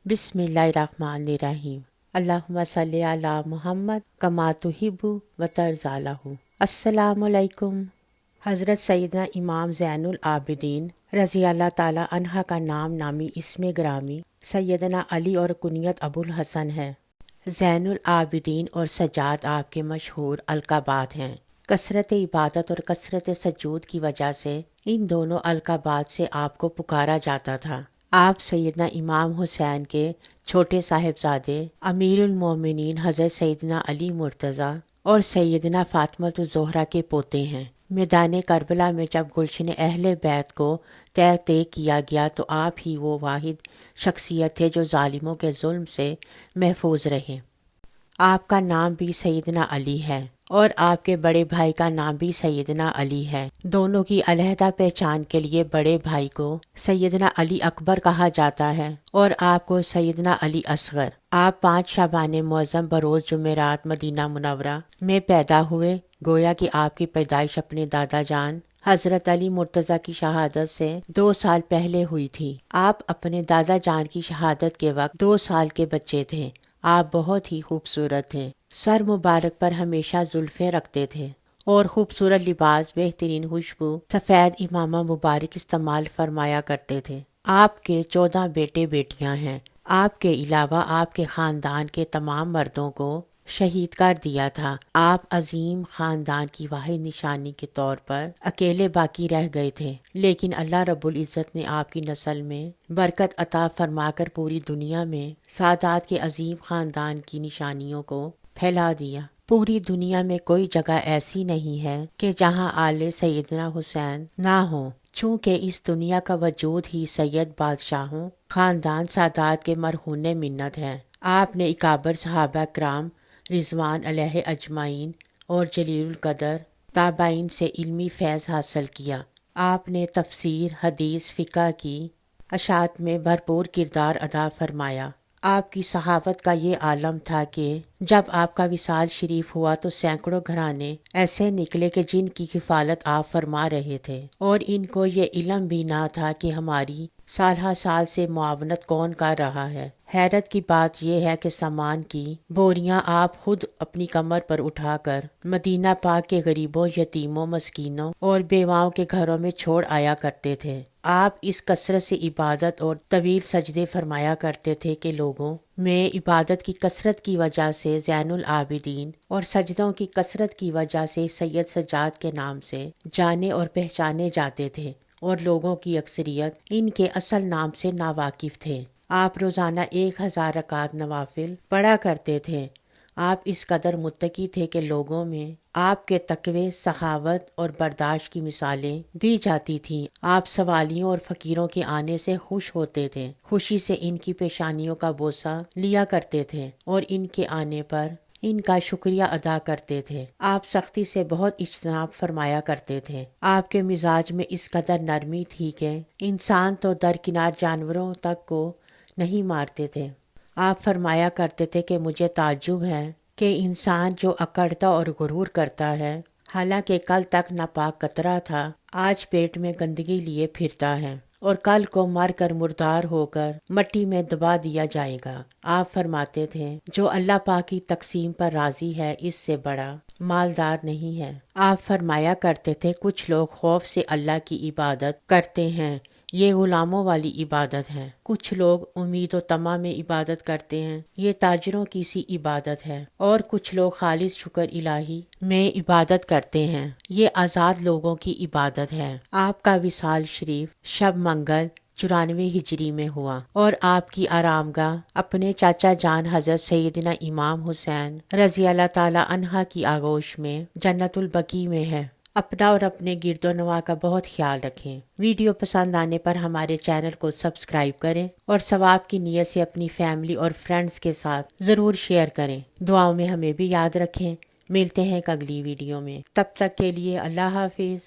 बिस्मिल्लाहिर्रहमानिर्रहीम। अल्लाहुम्मा सल्ली अला मुहम्मद कमा तुहिब्बु व तर्ज़ालहु। अस्सलामुअलैकुम। हज़रत सैयदना इमाम ज़ैनुल आबिदीन रज़ी अल्लाह ताला अन्हा का नाम नामी इसमें ग्रामी सैयदना अली और कुनियत अबुल हसन है। ज़ैनुल आबिदीन और सजाद आपके मशहूर अलकाबात हैं। कसरत इबादत और कसरत सजूद की वजह से इन दोनों अलकाबात से आपको पुकारा जाता था। आप सैयदना इमाम हुसैन के छोटे साहिबजादे अमीरुल मोमिनीन हज़रत सैयदना अली मुर्तज़ा और सैयदना फ़ातिमा ज़ोहरा के पोते हैं। मैदान करबला में जब गुलशन अहले बैत को तय किया गया तो आप ही वो वाहिद शख्सियत थे जो जालिमों के जुल्म से महफूज रहे। आपका नाम भी सैयदना अली है और आपके बड़े भाई का नाम भी सैयदना अली है। दोनों की अलहदा पहचान के लिए बड़े भाई को सैयदना अली अकबर कहा जाता है और आपको सैयदना अली असगर। आप 5 शाबान मुअज़्ज़म बरोज़ जुमेरात मदीना मुनव्वरा में पैदा हुए। गोया कि आपकी पैदाइश अपने दादा जान हज़रत अली मुर्तज़ा की शहादत से 2 साल पहले हुई थी। आप अपने दादा जान की शहादत के वक्त 2 साल के बच्चे थे। आप बहुत ही खूबसूरत थे। सर मुबारक पर हमेशा जुल्फ़ें रखते थे और खूबसूरत लिबास, बेहतरीन खुशबू, सफ़ेद इमामा मुबारक इस्तेमाल फरमाया करते थे। आपके 14 बेटे बेटियां हैं। आपके अलावा आपके ख़ानदान के तमाम मर्दों को शहीद कर दिया था। आप अजीम ख़ानदान की वाहिद निशानी के तौर पर अकेले बाकी रह गए थे, लेकिन अल्लाह रब्बुल इज़्ज़त ने आपकी नस्ल में बरकत अता फरमाकर पूरी दुनिया में सादात के अजीम ख़ानदान की निशानियों को फैला दिया। पूरी दुनिया में कोई जगह ऐसी नहीं है कि जहां आले सैयदना हुसैन ना हो, चूँकि इस दुनिया का वजूद ही सैयद बादशाहों ख़ानदान सादात के मरहून मिन्नत है। आपने इकाबर सहाबा कराम रिजवान अलैहि अजमाइन और जलीलुल कदर ताबाइन से इल्मी फैज़ हासिल किया। आपने तफसीर, हदीस, फ़िक़ह की अशात में भरपूर किरदार अदा फरमाया। आपकी सहावत का ये आलम था कि जब आपका विसाल शरीफ हुआ तो सैकड़ों घराने ऐसे निकले कि जिनकी किफ़ालत आप फरमा रहे थे और इनको ये इल्म भी ना था कि हमारी साल साल से मुआवनत कौन कर रहा है। हैरत की बात यह है कि सामान की बोरियां आप खुद अपनी कमर पर उठाकर मदीना पाक के गरीबों, यतीमों, मस्कीनों और बेवाओं के घरों में छोड़ आया करते थे। आप इस कसरत से इबादत और तवील सजदे फरमाया करते थे कि लोगों में इबादत की कसरत की वजह से ज़ैनुल आबिदीन और सजदों की कसरत की वजह से सैयद सजाद के नाम से जाने और पहचाने जाते थे और लोगों की अक्सरियत इनके असल नाम से नावाकिफ थे। आप रोज़ाना 1000 रकात नवाफिल पढ़ा करते थे। आप इस कदर मुत्तकी थे कि लोगों में आपके तकवे, सखावत और बर्दाश्त की मिसालें दी जाती थीं। आप सवालियों और फ़कीरों के आने से खुश होते थे, खुशी से इनकी पेशानियों का बोसा लिया करते थे और इनके आने पर इनका शुक्रिया अदा करते थे। आप सख्ती से बहुत इज्तनाब फरमाया करते थे। आपके मिजाज में इस कदर नरमी थी कि इंसान तो दरकिनार जानवरों तक को नहीं मारते थे। आप फरमाया करते थे कि मुझे ताज्जुब है कि इंसान जो अकड़ता और गुरूर करता है, हालांकि कल तक नापाक कतरा था, आज पेट में गंदगी लिए फिरता है और कल को मर कर मुर्दार होकर मट्टी में दबा दिया जाएगा। आप फरमाते थे जो अल्लाह पाक की तकसीम पर राजी है इससे बड़ा मालदार नहीं है। आप फरमाया करते थे कुछ लोग खौफ से अल्लाह की इबादत करते हैं, ये गुलामों वाली इबादत है। कुछ लोग उम्मीद और तमा में इबादत करते हैं, ये ताजरों की सी इबादत है। और कुछ लोग खालिस शुक्र इलाही में इबादत करते हैं, ये आज़ाद लोगों की इबादत है। आपका विसाल शरीफ शब मंगल 94 हिजरी में हुआ और आपकी आरामगाह अपने चाचा जान हजरत सैयदना इमाम हुसैन रज़ी अल्लाह ताला अन्हा की आगोश में जन्नतुल बकी में है। अपना और अपने गिरदोनवा का बहुत ख्याल रखें। वीडियो पसंद आने पर हमारे चैनल को सब्सक्राइब करें और सवाब की नीयत से अपनी फैमिली और फ्रेंड्स के साथ ज़रूर शेयर करें। दुआओं में हमें भी याद रखें। मिलते हैं एक अगली वीडियो में, तब तक के लिए अल्लाह हाफिज़।